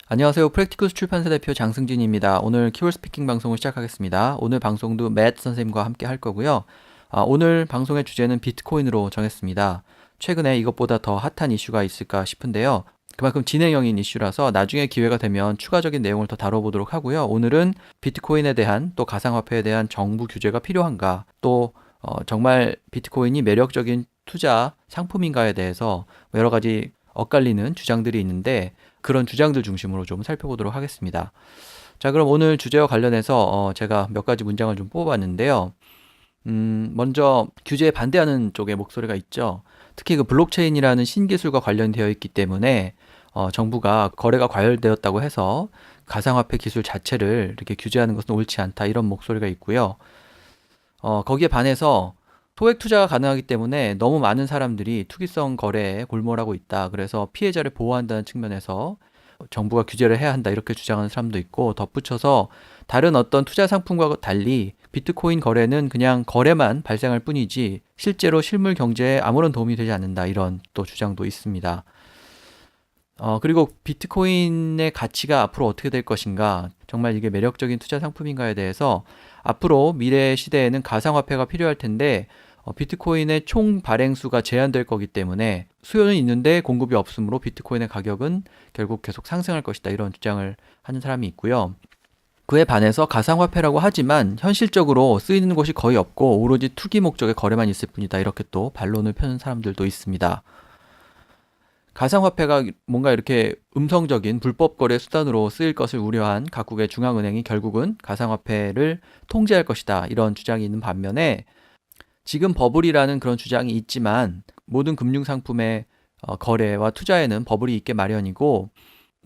안녕하세요. 프랙티쿠스 출판사 대표 장승진입니다. 오늘 키워드 스피킹 방송을 시작하겠습니다. 오늘 방송도 맷 선생님과 함께 할 거고요. 오늘 방송의 주제는 비트코인으로 정했습니다. 최근에 이것보다 더 핫한 이슈가 있을까 싶은데요. 그만큼 진행형인 이슈라서 나중에 기회가 되면 추가적인 내용을 더 다뤄보도록 하고요. 오늘은 비트코인에 대한 또 가상화폐에 대한 정부 규제가 필요한가, 또 정말 비트코인이 매력적인 투자 상품인가에 대해서 여러 가지 엇갈리는 주장들이 있는데 그런 주장들 중심으로 좀 살펴보도록 하겠습니다. 자, 그럼 오늘 주제와 관련해서 제가 몇 가지 문장을 좀 뽑아봤는데요. 먼저 규제에 반대하는 쪽의 목소리가 있죠. 특히 그 블록체인이라는 신기술과 관련되어 있기 때문에 정부가 거래가 과열되었다고 해서 가상화폐 기술 자체를 이렇게 규제하는 것은 옳지 않다, 이런 목소리가 있고요. 거기에 반해서 소액 투자가 가능하기 때문에 너무 많은 사람들이 투기성 거래에 골몰하고 있다. 그래서 피해자를 보호한다는 측면에서 정부가 규제를 해야 한다, 이렇게 주장하는 사람도 있고, 덧붙여서 다른 어떤 투자 상품과 달리 비트코인 거래는 그냥 거래만 발생할 뿐이지 실제로 실물 경제에 아무런 도움이 되지 않는다, 이런 또 주장도 있습니다. 그리고 비트코인의 가치가 앞으로 어떻게 될 것인가, 정말 이게 매력적인 투자 상품인가에 대해서 앞으로 미래 시대에는 가상화폐가 필요할 텐데 비트코인의 총 발행수가 제한될 거기 때문에 수요는 있는데 공급이 없으므로 비트코인의 가격은 결국 계속 상승할 것이다, 이런 주장을 하는 사람이 있고요. 그에 반해서 가상화폐라고 하지만 현실적으로 쓰이는 곳이 거의 없고 오로지 투기 목적의 거래만 있을 뿐이다, 이렇게 또 반론을 펴는 사람들도 있습니다. 가상화폐가 뭔가 이렇게 음성적인 불법 거래 수단으로 쓰일 것을 우려한 각국의 중앙은행이 결국은 가상화폐를 통제할 것이다, 이런 주장이 있는 반면에 지금 버블이라는 그런 주장이 있지만 모든 금융상품의 거래와 투자에는 버블이 있게 마련이고,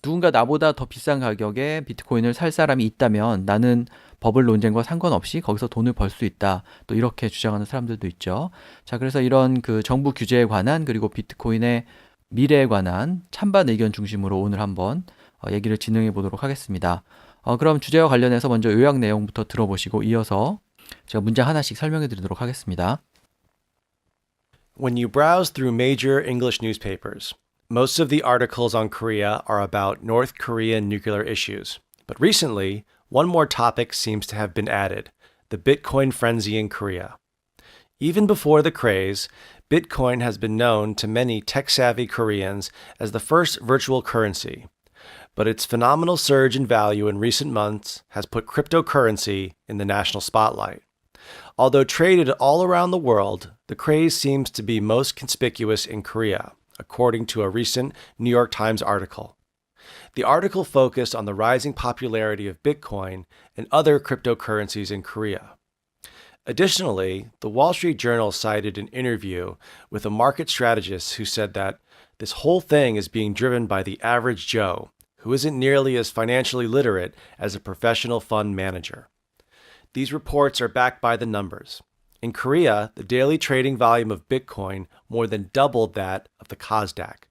누군가 나보다 더 비싼 가격에 비트코인을 살 사람이 있다면 나는 버블 논쟁과 상관없이 거기서 돈을 벌 수 있다, 또 이렇게 주장하는 사람들도 있죠. 자, 그래서 이런 그 정부 규제에 관한, 그리고 비트코인의 미래에 관한 찬반 의견 중심으로 오늘 한번 얘기를 진행해 보도록 하겠습니다. 그럼 주제와 관련해서 먼저 요약 내용부터 들어보시고 이어서 제가 문장 하나씩 설명해 드리도록 하겠습니다. When you browse through major English newspapers, most of the articles on Korea are about North Korean nuclear issues. But recently, one more topic seems to have been added: the Bitcoin frenzy in Korea. Even before the craze, Bitcoin has been known to many tech-savvy Koreans as the first virtual currency. But its phenomenal surge in value in recent months has put cryptocurrency in the national spotlight. Although traded all around the world, the craze seems to be most conspicuous in Korea, according to a recent New York Times article. The article focused on the rising popularity of Bitcoin and other cryptocurrencies in Korea. Additionally, the Wall Street Journal cited an interview with a market strategist who said that this whole thing is being driven by the average Joe, who isn't nearly as financially literate as a professional fund manager. These reports are backed by the numbers. In Korea, the daily trading volume of Bitcoin more than doubled that of the Kosdaq.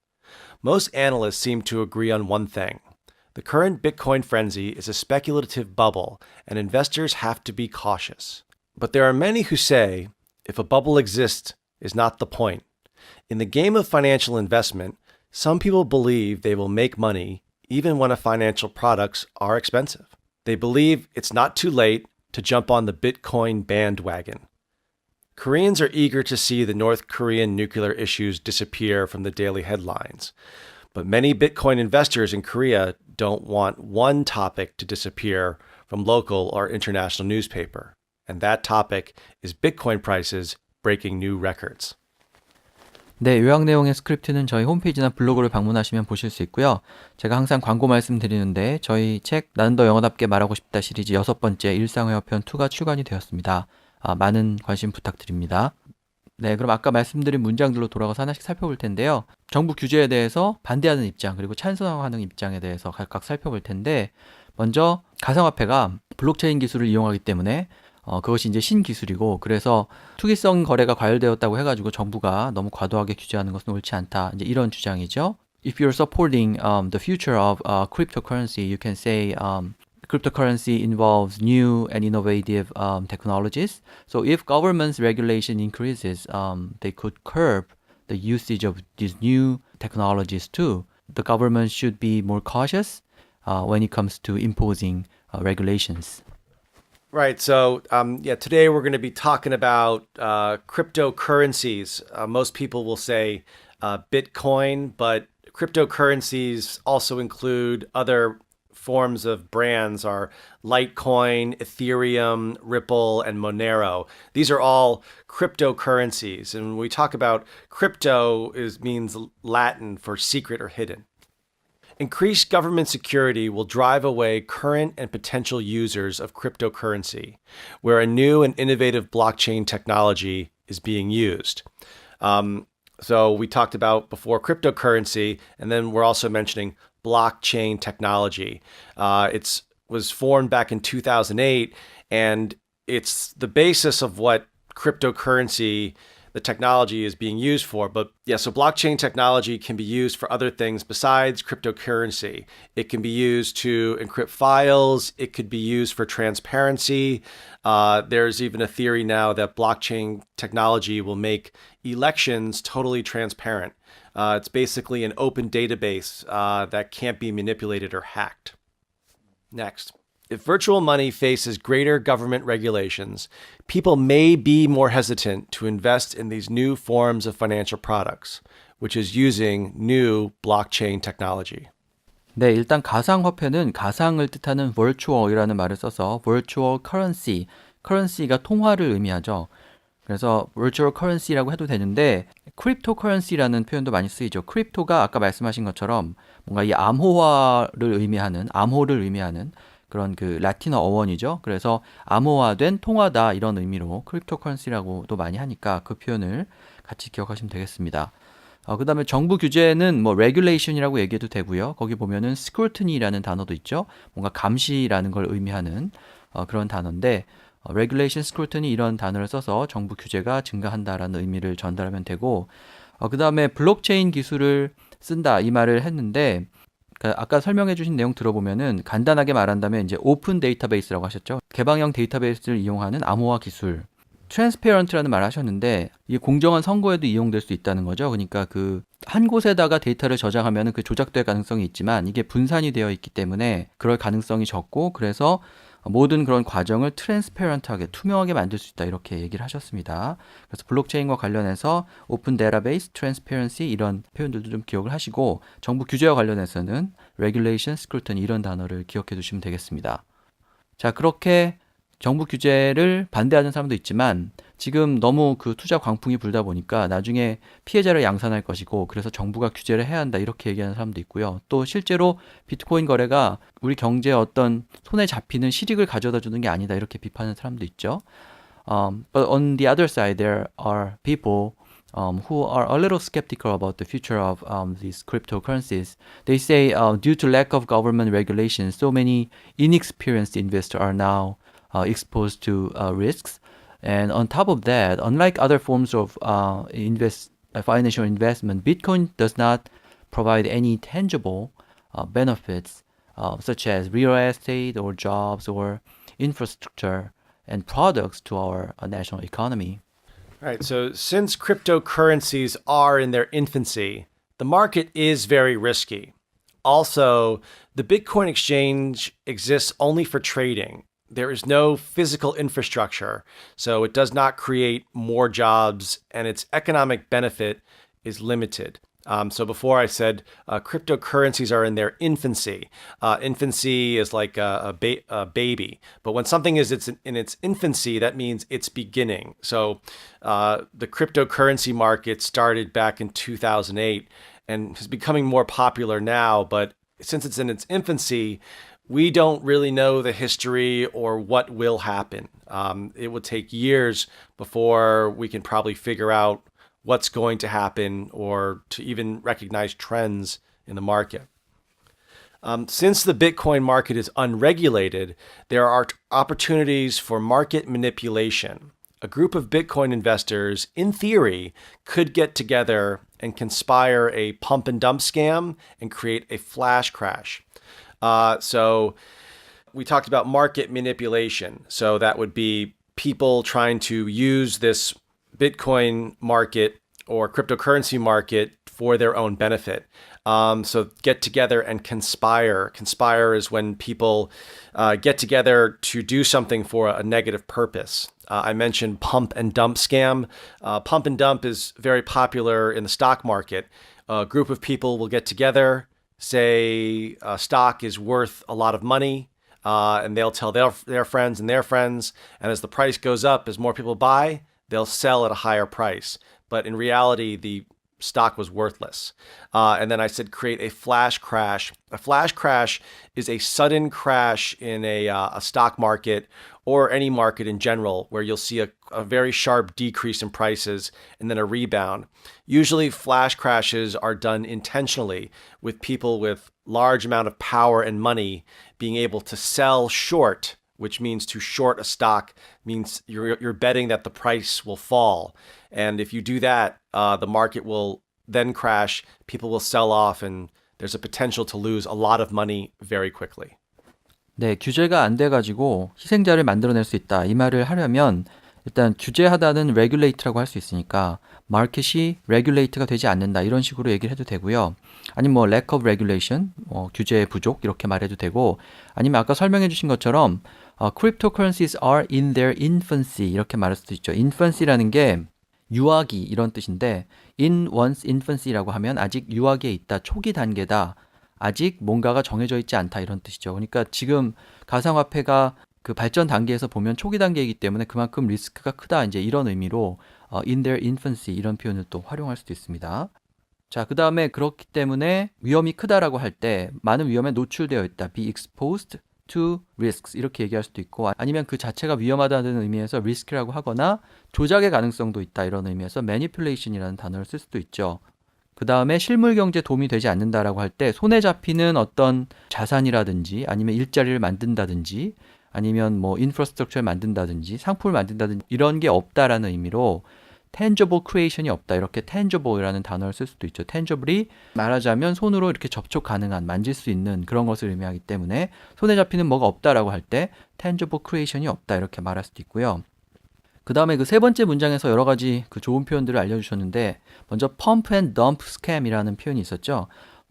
Most analysts seem to agree on one thing: the current Bitcoin frenzy is a speculative bubble, and investors have to be cautious. But there are many who say, if a bubble exists, is not the point. In the game of financial investment, some people believe they will make money even when financial products are expensive. They believe it's not too late to jump on the Bitcoin bandwagon. Koreans are eager to see the North Korean nuclear issues disappear from the daily headlines. But many Bitcoin investors in Korea don't want one topic to disappear from local or international newspaper. And that topic is Bitcoin prices breaking new records. 네, 요약 내용의 스크립트는 저희 홈페이지나 블로그를 방문하시면 보실 수 있고요. 제가 항상 광고 말씀드리는데 저희 책 나는 더 영어답게 말하고 싶다 시리즈 6번째 일상회화편 2가 출간이 되었습니다. 많은 관심 부탁드립니다. 네, 그럼 아까 말씀드린 문장들로 돌아가서 하나씩 살펴볼 텐데요. 정부 규제에 대해서 반대하는 입장, 그리고 찬성하는 입장에 대해서 각각 살펴볼 텐데, 먼저 가상화폐가 블록체인 기술을 이용하기 때문에 그것이 이제 신기술이고, 그래서 투기성 거래가 과열되었다고 해가지고 정부가 너무 과도하게 규제하는 것은 옳지 않다, 이제 이런 주장이죠. If you're supporting the future of cryptocurrency, you can say cryptocurrency involves new and innovative technologies. So if government's regulation increases, they could curb the usage of these new technologies too. The government should be more cautious when it comes to imposing regulations. Right. So, today we're going to be talking about cryptocurrencies. Most people will say Bitcoin, but cryptocurrencies also include other forms of brands are Litecoin, Ethereum, Ripple, and Monero. These are all cryptocurrencies. And when we talk about crypto, means Latin for secret or hidden. Increased government security will drive away current and potential users of cryptocurrency, where a new and innovative blockchain technology is being used. So we talked about before cryptocurrency, and then we're also mentioning blockchain technology. It was formed back in 2008, and it's the basis of what cryptocurrency, the technology, is being used for. But yeah, so blockchain technology can be used for other things besides cryptocurrency. It can be used to encrypt files. It could be used for transparency. There's even a theory now that blockchain technology will make elections totally transparent. It's basically an open database that can't be manipulated or hacked. Next. If virtual money faces greater government regulations, people may be more hesitant to invest in these new forms of financial products, which is using new blockchain technology. 네, 일단 가상화폐는 가상을 뜻하는 virtual이라는 말을 써서 virtual currency, currency가 통화를 의미하죠. 그래서 virtual currency라고 해도 되는데 cryptocurrency라는 표현도 많이 쓰이죠. 크립토가 아까 말씀하신 것처럼 뭔가 이 암호화를 의미하는, 암호를 의미하는 그런 그 라틴어 어원이죠. 그래서 암호화된 통화다 이런 의미로 크립토커런시라고도 많이 하니까 그 표현을 같이 기억하시면 되겠습니다. 그 다음에 정부 규제는 뭐 regulation이라고 얘기해도 되고요. 거기 보면은 scrutiny라는 단어도 있죠. 뭔가 감시라는 걸 의미하는 그런 단어인데 regulation, scrutiny 이런 단어를 써서 정부 규제가 증가한다라는 의미를 전달하면 되고 그 다음에 블록체인 기술을 쓴다 이 말을 했는데 아까 설명해 주신 내용 들어보면은 간단하게 말한다면 이제 오픈 데이터베이스라고 하셨죠. 개방형 데이터베이스를 이용하는 암호화 기술. 트랜스페런트라는 말을 하셨는데 이게 공정한 선거에도 이용될 수 있다는 거죠. 그러니까 그 한 곳에다가 데이터를 저장하면은 그 조작될 가능성이 있지만 이게 분산이 되어 있기 때문에 그럴 가능성이 적고 그래서 모든 그런 과정을 트랜스페런트하게 투명하게 만들 수 있다 이렇게 얘기를 하셨습니다. 그래서 블록체인과 관련해서 오픈 데이터베이스, 트랜스페런시 이런 표현들도 좀 기억을 하시고 정부 규제와 관련해서는 레귤레이션, 스크루터니 이런 단어를 기억해 두시면 되겠습니다. 자, 그렇게 정부 규제를 반대하는 사람도 있지만 지금 너무 그 투자 광풍이 불다 보니까 나중에 피해자를 양산할 것이고 그래서 정부가 규제를 해야 한다 이렇게 얘기하는 사람도 있고요. 또 실제로 비트코인 거래가 우리 경제에 어떤 손에 잡히는 실익을 가져다 주는 게 아니다 이렇게 비판하는 사람도 있죠. But on the other side, there are people who are a little skeptical about the future of these cryptocurrencies. They say due to lack of government regulation, so many inexperienced investors are now exposed to risks. And on top of that, unlike other forms of financial investment, Bitcoin does not provide any tangible benefits such as real estate or jobs or infrastructure and products to our national economy. Right. So since cryptocurrencies are in their infancy, the market is very risky. Also, the Bitcoin exchange exists only for trading. There is no physical infrastructure, so it does not create more jobs, and its economic benefit is limited. So before I said cryptocurrencies are in their infancy. Infancy is like a baby, but when something is in its infancy, that means it's beginning. So the cryptocurrency market started back in 2008 and is becoming more popular now, but since it's in its infancy, we don't really know the history or what will happen. It will take years before we can probably figure out what's going to happen or to even recognize trends in the market. Since the Bitcoin market is unregulated, there are opportunities for market manipulation. A group of Bitcoin investors, in theory, could get together and conspire a pump and dump scam and create a flash crash. So we talked about market manipulation. So that would be people trying to use this Bitcoin market or cryptocurrency market for their own benefit. So get together and conspire. Conspire is when people get together to do something for a negative purpose. I mentioned pump and dump scam. Pump and dump is very popular in the stock market. A group of people will get together, say a stock is worth a lot of money, and they'll tell their friends and their friends. And as the price goes up, as more people buy, they'll sell at a higher price. But in reality, the stock was worthless. And then I said create a flash crash. A flash crash is a sudden crash in a stock market or any market in general where you'll see a very sharp decrease in prices and then a rebound. Usually flash crashes are done intentionally with people with large amount of power and money being able to sell short, which means to short a stock means you're betting that the price will fall. And if you do that, the market will then crash, people will sell off, and there's a potential to lose a lot of money very quickly. 네, 규제가 안 돼가지고 희생자를 만들어낼 수 있다. 이 말을 하려면 일단 규제하다는 regulate라고 할 수 있으니까 마켓이 regulate가 되지 않는다. 이런 식으로 얘기를 해도 되고요. 아니면 뭐 lack of regulation, 규제의 부족 이렇게 말해도 되고 아니면 아까 설명해 주신 것처럼 cryptocurrencies are in their infancy 이렇게 말할 수도 있죠. infancy라는 게 유아기 이런 뜻인데 in one's infancy라고 하면 아직 유아기에 있다, 초기 단계다, 아직 뭔가가 정해져 있지 않다 이런 뜻이죠. 그러니까 지금 가상화폐가 그 발전 단계에서 보면 초기 단계이기 때문에 그만큼 리스크가 크다 이제 이런 의미로 in their infancy 이런 표현을 또 활용할 수도 있습니다. 자, 그 다음에 그렇기 때문에 위험이 크다라고 할 때 많은 위험에 노출되어 있다, be exposed to risks 이렇게 얘기할 수도 있고 아니면 그 자체가 위험하다는 의미에서 risk라고 하거나 조작의 가능성도 있다 이런 의미에서 manipulation이라는 단어를 쓸 수도 있죠. 그 다음에 실물 경제에 도움이 되지 않는다라고 할 때 손에 잡히는 어떤 자산이라든지 아니면 일자리를 만든다든지 아니면 뭐 인프라스트럭처를 만든다든지 상품을 만든다든지 이런 게 없다라는 의미로 tangible creation이 없다 이렇게 tangible이라는 단어를 쓸 수도 있죠. tangible이 말하자면 손으로 이렇게 접촉 가능한 만질 수 있는 그런 것을 의미하기 때문에 손에 잡히는 뭐가 없다라고 할 때 tangible creation이 없다 이렇게 말할 수도 있고요. 그 다음에 그 세 번째 문장에서 여러 가지 그 좋은 표현들을 알려주셨는데 먼저 pump and dump scam이라는 표현이 있었죠.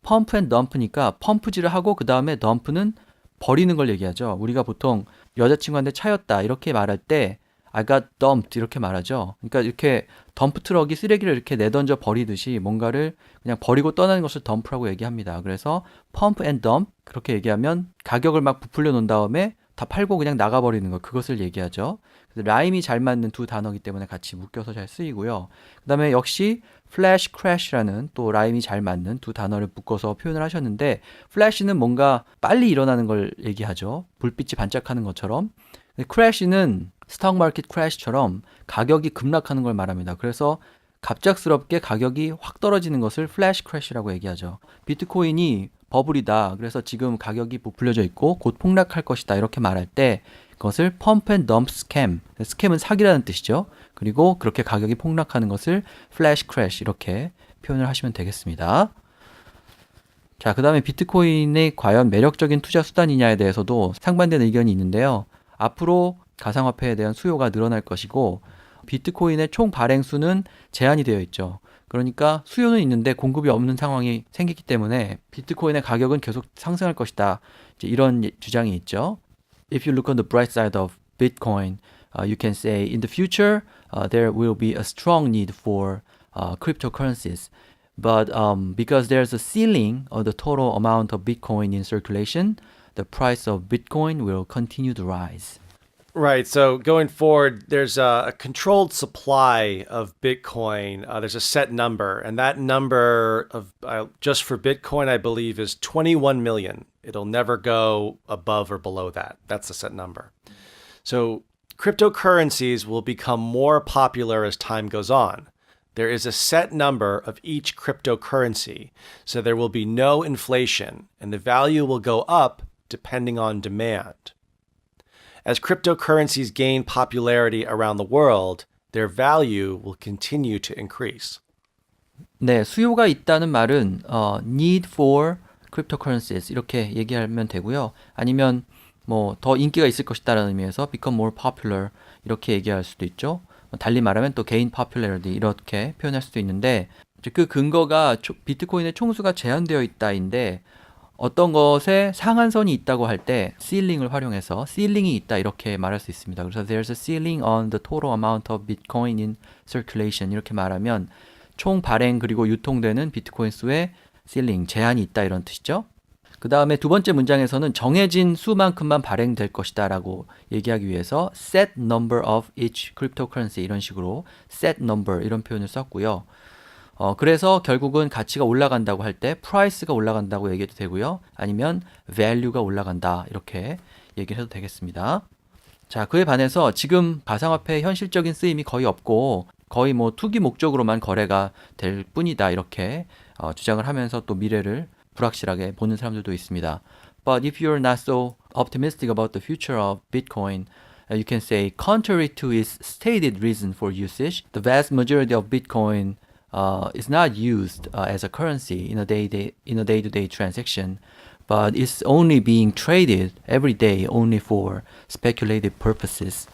pump and dump니까 펌프질을 하고 그 다음에 dump는 버리는 걸 얘기하죠. 우리가 보통 여자친구한테 차였다 이렇게 말할 때 I got dumped 이렇게 말하죠. 그러니까 이렇게 덤프 트럭이 쓰레기를 이렇게 내던져 버리듯이 뭔가를 그냥 버리고 떠나는 것을 덤프라고 얘기합니다. 그래서 pump and dump 그렇게 얘기하면 가격을 막 부풀려 놓은 다음에 다 팔고 그냥 나가버리는 것 그것을 얘기하죠. 그래서 라임이 잘 맞는 두 단어이기 때문에 같이 묶여서 잘 쓰이고요. 그 다음에 역시 flash crash라는 또 라임이 잘 맞는 두 단어를 묶어서 표현을 하셨는데 flash는 뭔가 빨리 일어나는 걸 얘기하죠. 불빛이 반짝하는 것처럼. crash는 스톡 마켓 크래시처럼 가격이 급락하는 걸 말합니다. 그래서 갑작스럽게 가격이 확 떨어지는 것을 플래시 크래시라고 얘기하죠. 비트코인이 버블이다. 그래서 지금 가격이 부풀려져 있고 곧 폭락할 것이다. 이렇게 말할 때 그것을 펌프 앤 덤프 스캠. 스캠은 사기라는 뜻이죠. 그리고 그렇게 가격이 폭락하는 것을 플래시 크래시 이렇게 표현을 하시면 되겠습니다. 자, 그 다음에 비트코인이 과연 매력적인 투자 수단이냐에 대해서도 상반된 의견이 있는데요. 앞으로 가상화폐에 대한 수요가 늘어날 것이고 비트코인의 총 발행수는 제한이 되어 있죠. 그러니까 수요는 있는데 공급이 없는 상황이 생기기 때문에 비트코인의 가격은 계속 상승할 것이다. 이제 이런 주장이 있죠. If you look on the bright side of Bitcoin, you can say in the future there will be a strong need for cryptocurrencies. But because there's a ceiling of the total amount of Bitcoin in circulation, the price of Bitcoin will continue to rise. Right. So going forward, there's a controlled supply of Bitcoin. There's a set number, and that number of just for Bitcoin, I believe, is 21 million. It'll never go above or below that. That's the set number. So cryptocurrencies will become more popular as time goes on. There is a set number of each cryptocurrency, so there will be no inflation, and the value will go up depending on demand. As cryptocurrencies gain popularity around the world, their value will continue to increase. 네, 수요가 있다는 말은 need for cryptocurrencies 이렇게 얘기하면 되고요. 아니면 뭐 더 인기가 있을 것이다라는 의미에서 become more popular 이렇게 얘기할 수도 있죠. 달리 말하면 또 gain popularity 이렇게 표현할 수도 있는데 그 근거가 비트코인의 총수가 제한되어 있다인데 어떤 것에 상한선이 있다고 할 때 ceiling을 활용해서 ceiling이 있다 이렇게 말할 수 있습니다. 그래서 there's a ceiling on the total amount of Bitcoin in circulation 이렇게 말하면 총 발행 그리고 유통되는 비트코인 수에 ceiling, 제한이 있다 이런 뜻이죠. 그 다음에 두 번째 문장에서는 정해진 수만큼만 발행될 것이다 라고 얘기하기 위해서 set number of each cryptocurrency 이런 식으로 set number 이런 표현을 썼고요. 그래서 결국은 가치가 올라간다고 할 때 price가 올라간다고 얘기해도 되고요. 아니면 value가 올라간다 이렇게 얘기를 해도 되겠습니다. 자, 그에 반해서 지금 가상화폐의 현실적인 쓰임이 거의 없고 거의 뭐 투기 목적으로만 거래가 될 뿐이다 이렇게 주장을 하면서 또 미래를 불확실하게 보는 사람들도 있습니다. But if you're not so optimistic about the future of Bitcoin, you can say contrary to its stated reason for usage, the vast majority of Bitcoin is not used as a currency in a day-to-day transaction, but it's only being traded every day only for speculative purposes.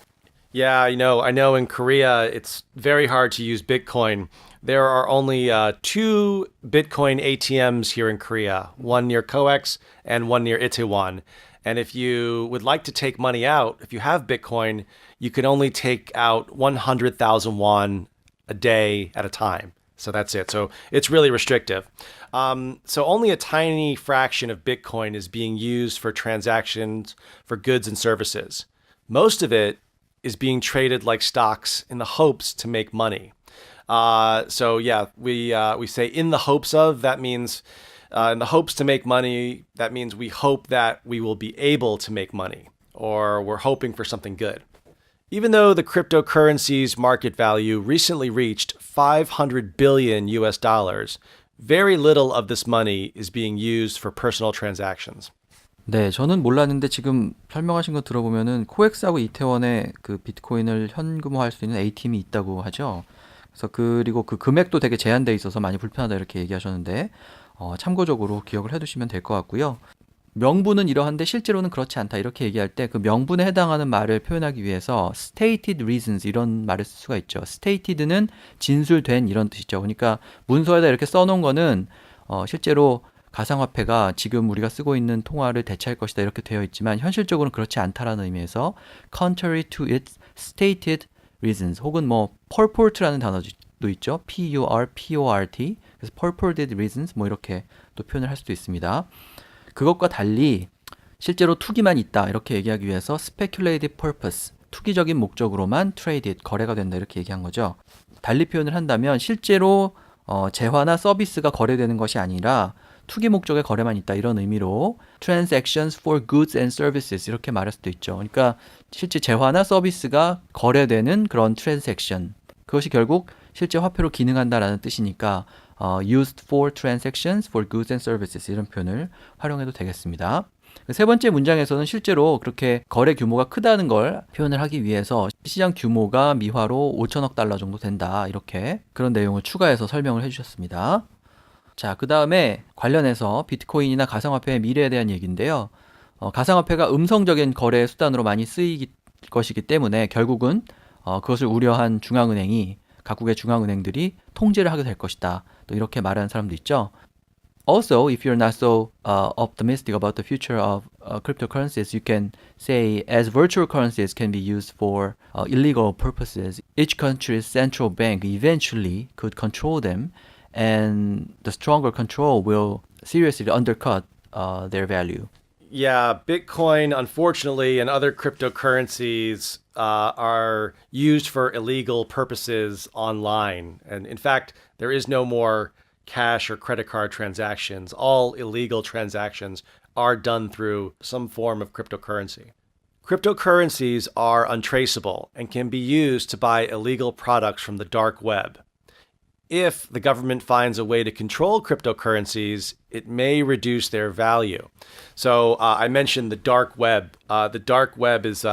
Yeah, I know in Korea it's very hard to use Bitcoin. There are only two Bitcoin ATMs here in Korea, one near COEX and one near Itaewon. And if you would like to take money out, if you have Bitcoin, you can only take out 100,000 won a day at a time. So that's it. So it's really restrictive. So only a tiny fraction of Bitcoin is being used for transactions for goods and services. Most of it is being traded like stocks in the hopes to make money. So yeah, we say in the hopes of, that means in the hopes to make money, that means we hope that we will be able to make money, or we're hoping for something good. Even though the cryptocurrency's market value recently reached 500 billion US dollars, very little of this money is being used for personal transactions. 네, 저는 몰랐는데 지금 설명하신 거 들어보면은 코엑스하고 이태원에 그 비트코인을 현금화할 수 있는 ATM이 있다고 하죠. 그래서 그리고 그 금액도 되게 제한돼 있어서 많이 불편하다 이렇게 얘기하셨는데 참고적으로 기억을 해두시면 될 것 같고요. 명분은 이러한데 실제로는 그렇지 않다 이렇게 얘기할 때 그 명분에 해당하는 말을 표현하기 위해서 stated reasons 이런 말을 쓸 수가 있죠. stated는 진술된 이런 뜻이죠. 그러니까 문서에다 이렇게 써놓은 거는 실제로 가상화폐가 지금 우리가 쓰고 있는 통화를 대체할 것이다 이렇게 되어 있지만 현실적으로는 그렇지 않다라는 의미에서 contrary to its stated reasons 혹은 뭐 purport라는 단어도 있죠. P-U-R-P-O-R-T 그래서 purported reasons 뭐 이렇게 또 표현을 할 수도 있습니다. 그것과 달리 실제로 투기만 있다 이렇게 얘기하기 위해서 speculative purpose 투기적인 목적으로만 traded 거래가 된다 이렇게 얘기한 거죠. 달리 표현을 한다면 실제로 재화나 서비스가 거래되는 것이 아니라 투기 목적의 거래만 있다 이런 의미로 transactions for goods and services 이렇게 말할 수도 있죠. 그러니까 실제 재화나 서비스가 거래되는 그런 transaction 그것이 결국 실제 화폐로 기능한다라는 뜻이니까 used for transactions for goods and services 이런 표현을 활용해도 되겠습니다. 세 번째 문장에서는 실제로 그렇게 거래 규모가 크다는 걸 표현을 하기 위해서 시장 규모가 미화로 5천억 달러 정도 된다 이렇게 그런 내용을 추가해서 설명을 해주셨습니다. 자, 그 다음에 관련해서 비트코인이나 가상화폐의 미래에 대한 얘기인데요. 가상화폐가 음성적인 거래 수단으로 많이 쓰일 것이기 때문에 결국은 그것을 우려한 중앙은행이 각국의 중앙은행들이 통제를 하게 될 것이다. 또 이렇게 말하는 사람도 있죠. Also, if you're not so optimistic about the future of cryptocurrencies, you can say as virtual currencies can be used for illegal purposes, each country's central bank eventually could control them and the stronger control will seriously undercut their value. Yeah, Bitcoin, unfortunately, and other cryptocurrencies are used for illegal purposes online. And in fact, there is no more cash or credit card transactions. All illegal transactions are done through some form of cryptocurrency. Cryptocurrencies are untraceable and can be used to buy illegal products from the dark web. If the government finds a way to control cryptocurrencies, it may reduce their value. So I mentioned the dark web. The dark web is,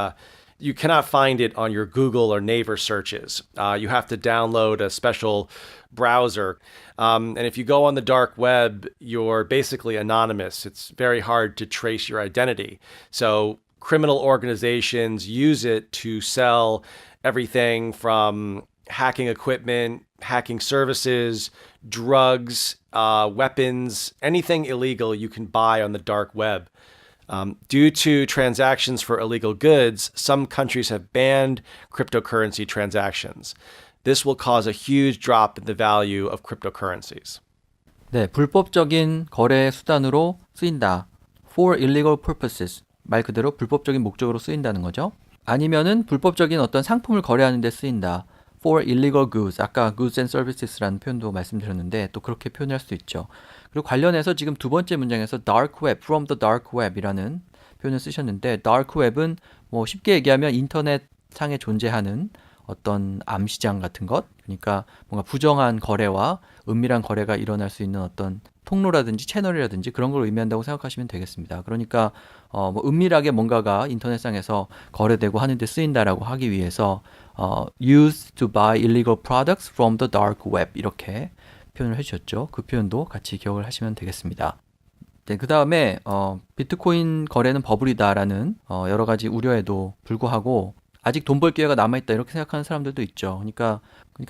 you cannot find it on your Google or Naver searches. You have to download a special browser. And if you go on the dark web, you're basically anonymous. It's very hard to trace your identity. So criminal organizations use it to sell everything from hacking equipment, hacking services, drugs, weapons, anything illegal you can buy on the dark web. Due to transactions for illegal goods, some countries have banned cryptocurrency transactions. This will cause a huge drop in the value of cryptocurrencies. 네, 불법적인 거래 수단으로 쓰인다. For illegal purposes. 말 그대로 불법적인 목적으로 쓰인다는 거죠. 아니면은 불법적인 어떤 상품을 거래하는 데 쓰인다. For illegal goods. 아까 goods and services라는 표현도 말씀드렸는데 또 그렇게 표현할 수 있죠. 그리고 관련해서 지금 두 번째 문장에서 dark web, from the dark web이라는 표현을 쓰셨는데 dark web은 뭐 쉽게 얘기하면 인터넷 상에 존재하는 어떤 암시장 같은 것, 그러니까 뭔가 부정한 거래와 은밀한 거래가 일어날 수 있는 어떤 통로라든지 채널이라든지 그런 걸 의미한다고 생각하시면 되겠습니다. 그러니까 뭐 은밀하게 뭔가가 인터넷상에서 거래되고 하는데 쓰인다라고 하기 위해서 used to buy illegal products from the dark web 이렇게 표현을 해주셨죠. 그 표현도 같이 기억을 하시면 되겠습니다. 네, 그 다음에 비트코인 거래는 버블이다라는 여러 가지 우려에도 불구하고 아직 돈 벌 기회가 남아있다 이렇게 생각하는 사람들도 있죠. 그러니까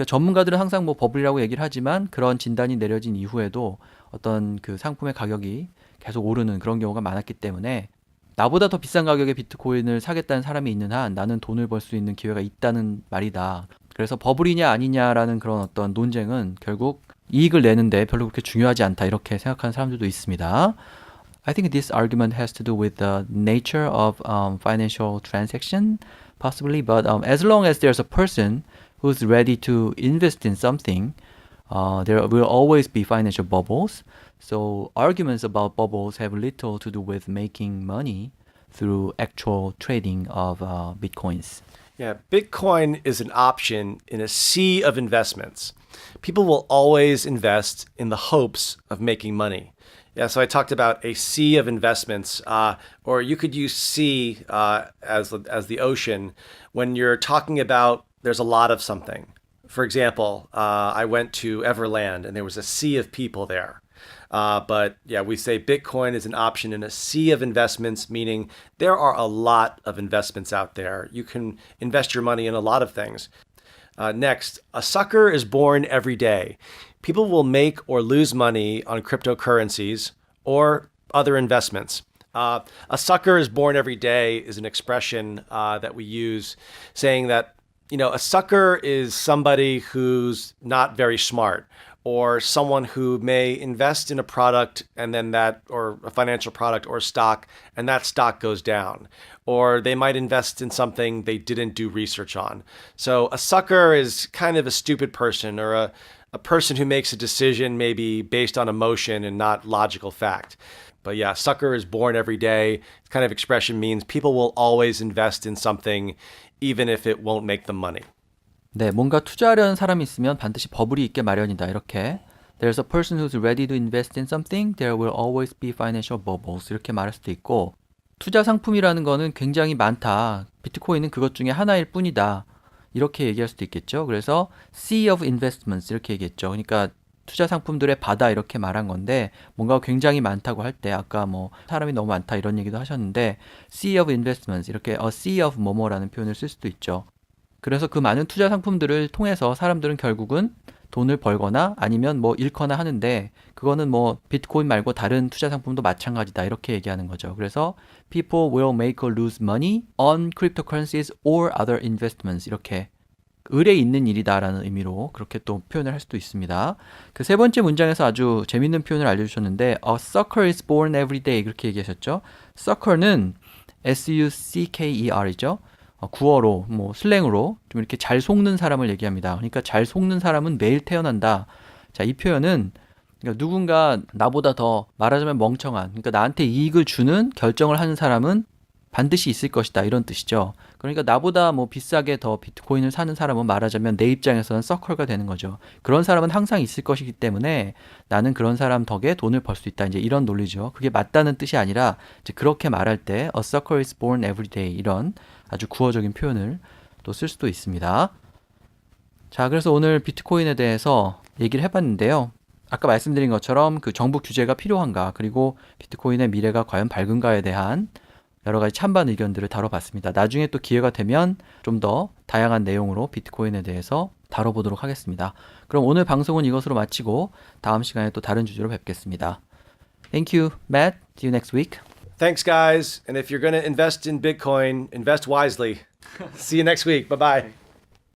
전문가들은 항상 뭐 버블이라고 얘기를 하지만 그런 진단이 내려진 이후에도 어떤 그 상품의 가격이 계속 오르는 그런 경우가 많았기 때문에 나보다 더 비싼 가격에 비트코인을 사겠다는 사람이 있는 한 나는 돈을 벌 수 있는 기회가 있다는 말이다. 그래서 버블이냐 아니냐라는 그런 어떤 논쟁은 결국 이익을 내는데 별로 그렇게 중요하지 않다 이렇게 생각하는 사람들도 있습니다. I think this argument has to do with the nature of financial transaction, possibly, but as long as there's a person who's ready to invest in something, there will always be financial bubbles. So arguments about bubbles have little to do with making money through actual trading of bitcoins. Yeah, Bitcoin is an option in a sea of investments. People will always invest in the hopes of making money. Yeah, so I talked about a sea of investments, or you could use sea as the ocean when you're talking about there's a lot of something. For example, I went to Everland and there was a sea of people there. But yeah, we say Bitcoin is an option in a sea of investments, meaning there are a lot of investments out there. You can invest your money in a lot of things. Next, a sucker is born every day. People will make or lose money on cryptocurrencies or other investments. A sucker is born every day is an expression that we use saying that, a sucker is somebody who's not very smart, or someone who may invest in a product and then or a financial product or stock, and that stock goes down. Or they might invest in something they didn't do research on. So a sucker is kind of a stupid person, or a person who makes a decision maybe based on emotion and not logical fact. But yeah, sucker is born every day. This kind of expression means people will always invest in something even if it won't make them money. 네, 뭔가 투자하려는 사람이 있으면 반드시 버블이 있게 마련이다. 이렇게 There's a person who's ready to invest in something. There will always be financial bubbles. 이렇게 말할 수도 있고 투자 상품이라는 거는 굉장히 많다. 비트코인은 그것 중에 하나일 뿐이다. 이렇게 얘기할 수도 있겠죠. 그래서 sea of investments 이렇게 얘기했죠. 그러니까 투자 상품들의 바다 이렇게 말한 건데 뭔가 굉장히 많다고 할 때 아까 뭐 사람이 너무 많다 이런 얘기도 하셨는데 sea of investments 이렇게 a sea of 뭐뭐라는 표현을 쓸 수도 있죠. 그래서 그 많은 투자 상품들을 통해서 사람들은 결국은 돈을 벌거나 아니면 뭐 잃거나 하는데 그거는 뭐 비트코인 말고 다른 투자 상품도 마찬가지다 이렇게 얘기하는 거죠. 그래서 people will make or lose money on cryptocurrencies or other investments 이렇게 을에 있는 일이다라는 의미로 그렇게 또 표현을 할 수도 있습니다. 그 세 번째 문장에서 아주 재밌는 표현을 알려주셨는데 a sucker is born every day 그렇게 얘기하셨죠. sucker는 S-U-C-K-E-R이죠. 구어로 뭐 슬랭으로 좀 이렇게 잘 속는 사람을 얘기합니다. 그러니까 잘 속는 사람은 매일 태어난다. 자, 이 표현은 그러니까 누군가 나보다 더 말하자면 멍청한, 그러니까 나한테 이익을 주는 결정을 하는 사람은 반드시 있을 것이다 이런 뜻이죠. 그러니까 나보다 뭐 비싸게 더 비트코인을 사는 사람은 말하자면 내 입장에서는 서클가 되는 거죠. 그런 사람은 항상 있을 것이기 때문에 나는 그런 사람 덕에 돈을 벌 수 있다. 이제 이런 논리죠. 그게 맞다는 뜻이 아니라 이제 그렇게 말할 때 a sucker is born every day 이런 아주 구어적인 표현을 또 쓸 수도 있습니다. 자, 그래서 오늘 비트코인에 대해서 얘기를 해봤는데요. 아까 말씀드린 것처럼 그 정부 규제가 필요한가 그리고 비트코인의 미래가 과연 밝은가에 대한 여러 가지 찬반 의견들을 다뤄봤습니다. 나중에 또 기회가 되면 좀 더 다양한 내용으로 비트코인에 대해서 다뤄보도록 하겠습니다. 그럼 오늘 방송은 이것으로 마치고 다음 시간에 또 다른 주제로 뵙겠습니다. Thank you, Matt. See you next week. Thanks, guys. And if you're going to invest in Bitcoin, invest wisely. See you next week. Bye bye.